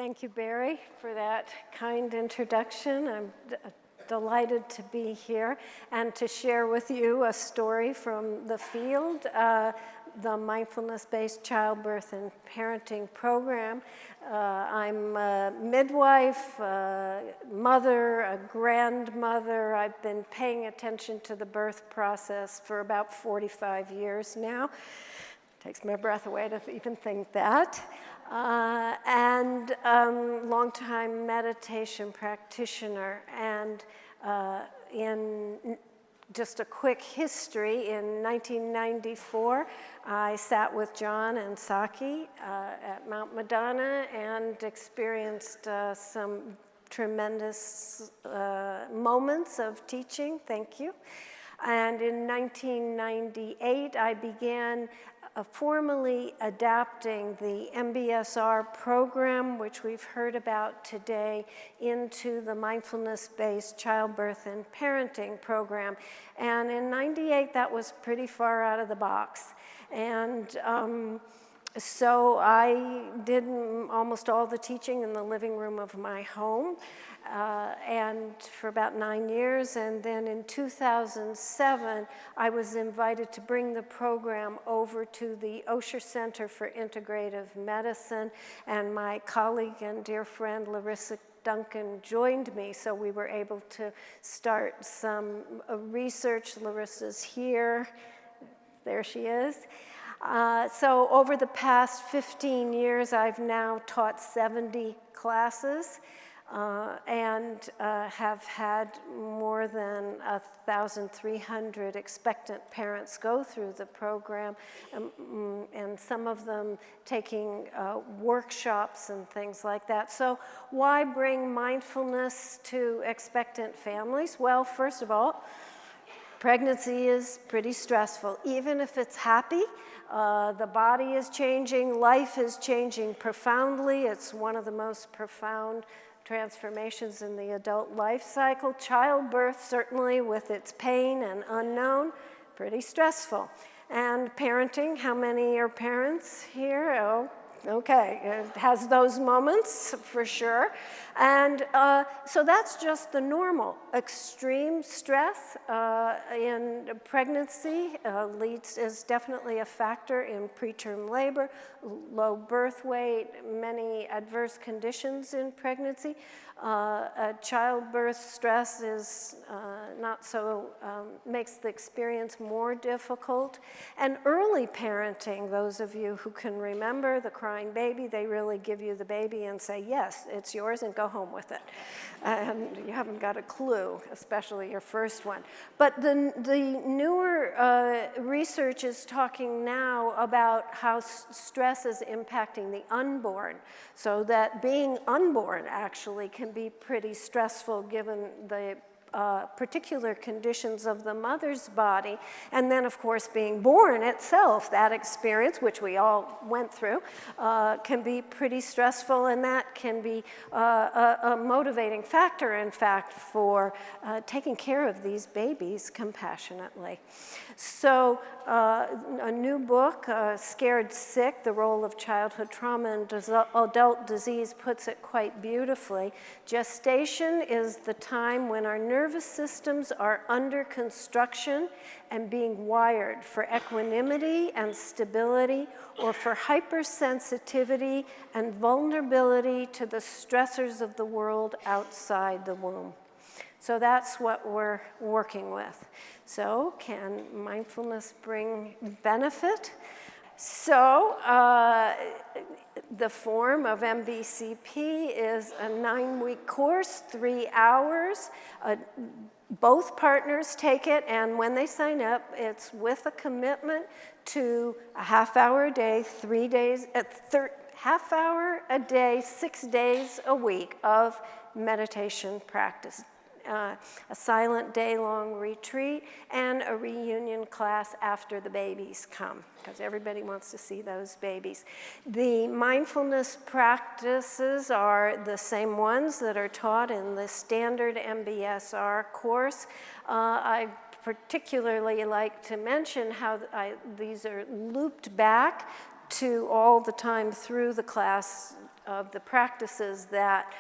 Thank you, Barry, for that kind introduction. I'm delighted to be here and to share with you a story from the field, the Mindfulness-Based Childbirth and Parenting Program. I'm a midwife, a mother, a grandmother. I've been paying attention to the birth process for about 45 years now. Takes my breath away to even think that. And long-time meditation practitioner. And in just a quick history, in 1994, I sat with John and Saki at Mount Madonna and experienced some tremendous moments of teaching. Thank you. And in 1998, I began formally adapting the MBSR program, which we've heard about today, into the Mindfulness-Based Childbirth and Parenting Program. And in '98, that was pretty far out of the box. And so I did almost all the teaching in the living room of my home. And for about 9 years, and then in 2007, I was invited to bring the program over to the Osher Center for Integrative Medicine, and my colleague and dear friend Larissa Duncan joined me, so we were able to start some research. Larissa's here. There she is. So over the past 15 years, I've now taught 70 classes. And have had more than 1,300 expectant parents go through the program, and some of them taking workshops and things like that. So why bring mindfulness to expectant families? Well, first of all, pregnancy is pretty stressful. Even if it's happy, the body is changing, life is changing profoundly. It's one of the most profound transformations in the adult life cycle. Childbirth, certainly with its pain and unknown, pretty stressful. And parenting, how many are parents here? Oh, okay, it has those moments for sure. And so that's just the normal. Extreme stress in pregnancy is definitely a factor in preterm labor, low birth weight, many adverse conditions in pregnancy. Childbirth stress is not so, makes the experience more difficult. And early parenting, those of you who can remember the crying baby, they really give you the baby and say, yes, it's yours, and go home with it. And you haven't got a clue, especially your first one. But the newer research is talking now about how stress is impacting the unborn, so that being unborn actually can be pretty stressful given the particular conditions of the mother's body. And then, of course, being born itself, that experience, which we all went through, can be pretty stressful, and that can be a motivating factor, in fact, for taking care of these babies compassionately. So a new book, Scared Sick, The Role of Childhood Trauma and Adult Disease, puts it quite beautifully. Gestation is the time when our nervous systems are under construction and being wired for equanimity and stability, or for hypersensitivity and vulnerability to the stressors of the world outside the womb. So that's what we're working with. So can mindfulness bring benefit? So the form of MBCP is a 9-week course, 3 hours. Both partners take it, and when they sign up, it's with a commitment to a half-hour a day, 3 days, half-hour a day, 6 days a week of meditation practice. A silent day-long retreat, and a reunion class after the babies come, because everybody wants to see those babies. The mindfulness practices are the same ones that are taught in the standard MBSR course. I particularly like to mention how these are looped back to all the time through the class of the practices that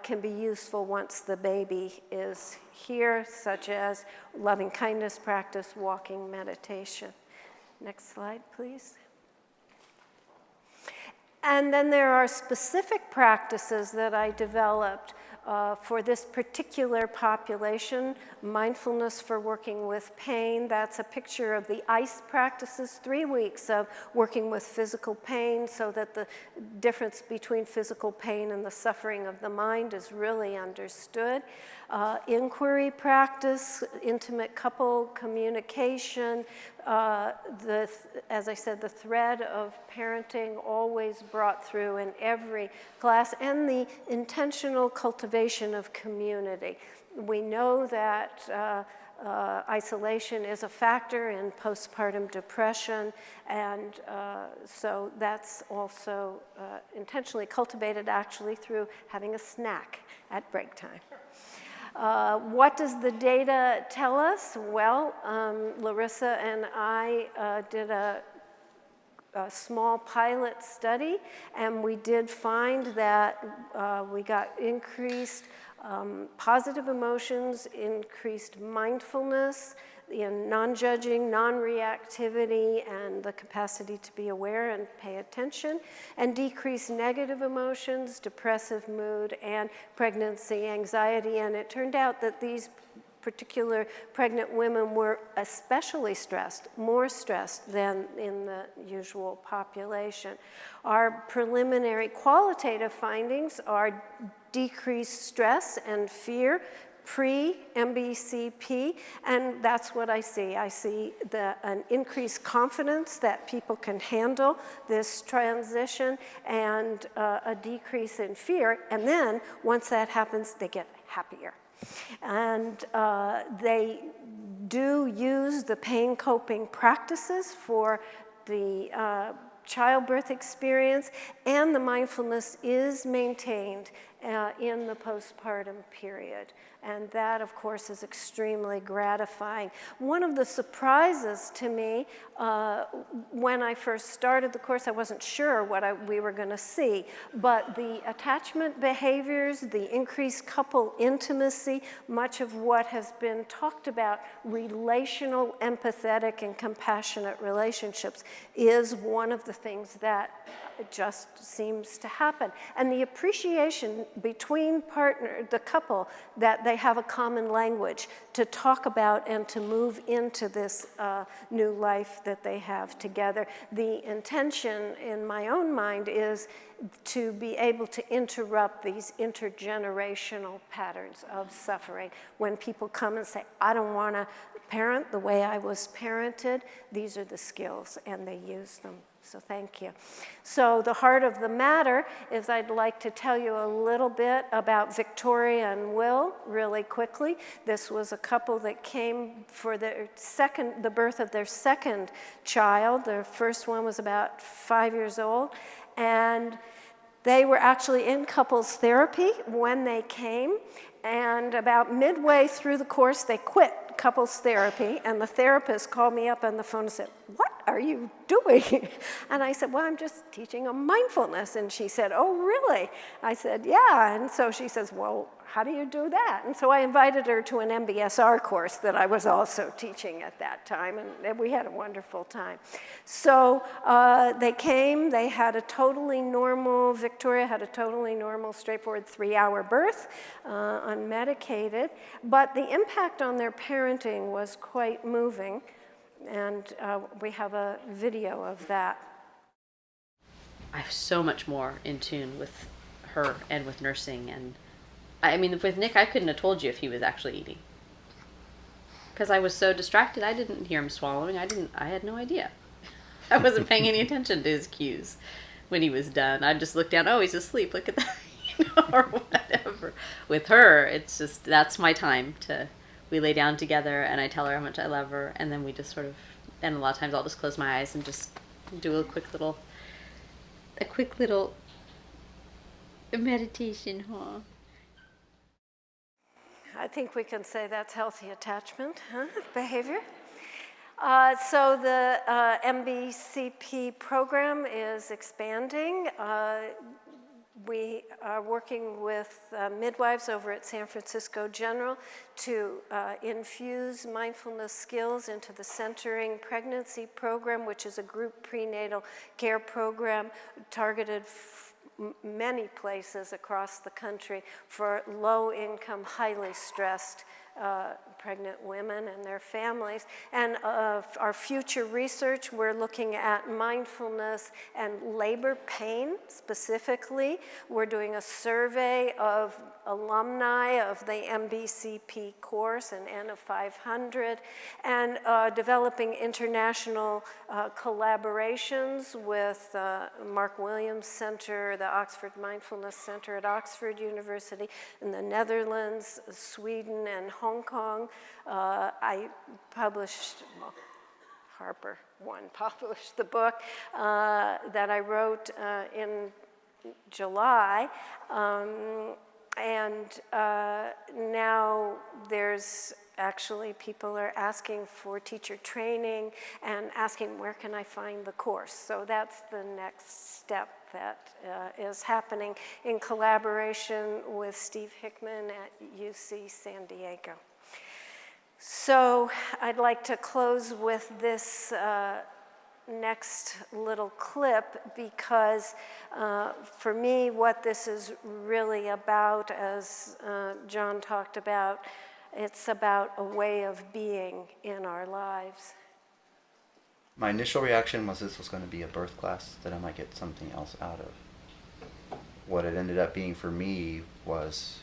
can be useful once the baby is here, such as loving kindness practice, walking, meditation. Next slide, please. And then there are specific practices that I developed for this particular population. Mindfulness for working with pain. That's a picture of the ICE practices, 3 weeks of working with physical pain so that the difference between physical pain and the suffering of the mind is really understood. Inquiry practice, intimate couple communication, as I said, the thread of parenting always brought through in every class, and the intentional cultivation of community. We know that isolation is a factor in postpartum depression, and so that's also intentionally cultivated actually through having a snack at break time. What does the data tell us? Well, Larissa and I did a small pilot study, and we did find that we got increased positive emotions, increased mindfulness, in non-judging, non-reactivity, and the capacity to be aware and pay attention, and decreased negative emotions, depressive mood, and pregnancy anxiety. And it turned out that these particular pregnant women were especially stressed, more stressed than in the usual population. Our preliminary qualitative findings are decreased stress and fear, pre-MBCP, and that's what I see. I see an increased confidence that people can handle this transition, and a decrease in fear. And then, once that happens, they get happier. And they do use the pain coping practices for the childbirth experience, and the mindfulness is maintained in the postpartum period. And that, of course, is extremely gratifying. One of the surprises to me, when I first started the course, I wasn't sure what we were going to see, but the attachment behaviors, the increased couple intimacy, much of what has been talked about, relational, empathetic, and compassionate relationships, is one of the things that just seems to happen. And the appreciation between the couple, that they have a common language to talk about and to move into this new life that they have together. The intention in my own mind is to be able to interrupt these intergenerational patterns of suffering. When people come and say, I don't want to parent the way I was parented, these are the skills, and they use them. So thank you. So the heart of the matter is I'd like to tell you a little bit about Victoria and Will really quickly. This was a couple that came for the birth of their second child. Their first one was about 5 years old, and they were actually in couples therapy when they came, and about midway through the course, they quit couples therapy, and the therapist called me up on the phone and said, "What are you doing?" And I said, "Well, I'm just teaching them mindfulness." And she said, "Oh, really?" I said, "Yeah." And so she says, "Well, how do you do that?" And so I invited her to an MBSR course that I was also teaching at that time, and we had a wonderful time. So they came, they had a totally normal, Victoria had a totally normal, straightforward 3-hour birth, unmedicated, but the impact on their parenting was quite moving, and we have a video of that. I'm so much more in tune with her and with nursing, and I mean, with Nick, I couldn't have told you if he was actually eating, because I was so distracted. I didn't hear him swallowing. I had no idea. I wasn't paying any attention to his cues when he was done. I just looked down. Oh, he's asleep. Look at that, or whatever. With her, it's just, that's my time we lay down together, and I tell her how much I love her, and then we just sort of, and a lot of times I'll just close my eyes and just do a quick little meditation, huh? I think we can say that's healthy attachment behavior. So the MBCP program is expanding. We are working with midwives over at San Francisco General to infuse mindfulness skills into the Centering Pregnancy Program, which is a group prenatal care program targeted many places across the country for low-income, highly stressed pregnant women and their families. And our future research, we're looking at mindfulness and labor pain specifically. We're doing a survey of alumni of the MBCP course, an N of 500, and developing international collaborations with Mark Williams Center, the Oxford Mindfulness Center at Oxford University, in the Netherlands, Sweden, and Hong Kong. I published, well, Harper One published the book that I wrote in July. Now there's actually people are asking for teacher training and asking where can I find the course. So that's the next step that is happening in collaboration with Steve Hickman at UC San Diego. So I'd like to close with this next little clip because for me what this is really about, as John talked about, it's about a way of being in our lives. My initial reaction was this was going to be a birth class, that I might get something else out of. What it ended up being for me was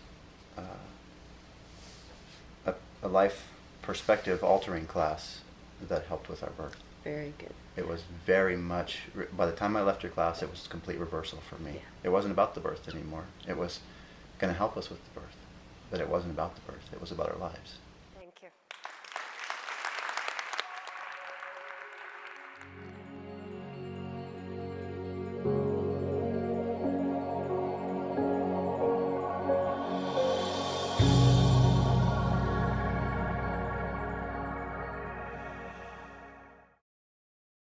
a life perspective altering class that helped with our birth. Very good. It was very much, by the time I left your class, it was a complete reversal for me. Yeah. It wasn't about the birth anymore. It was going to help us with the birth, but it wasn't about the birth. It was about our lives.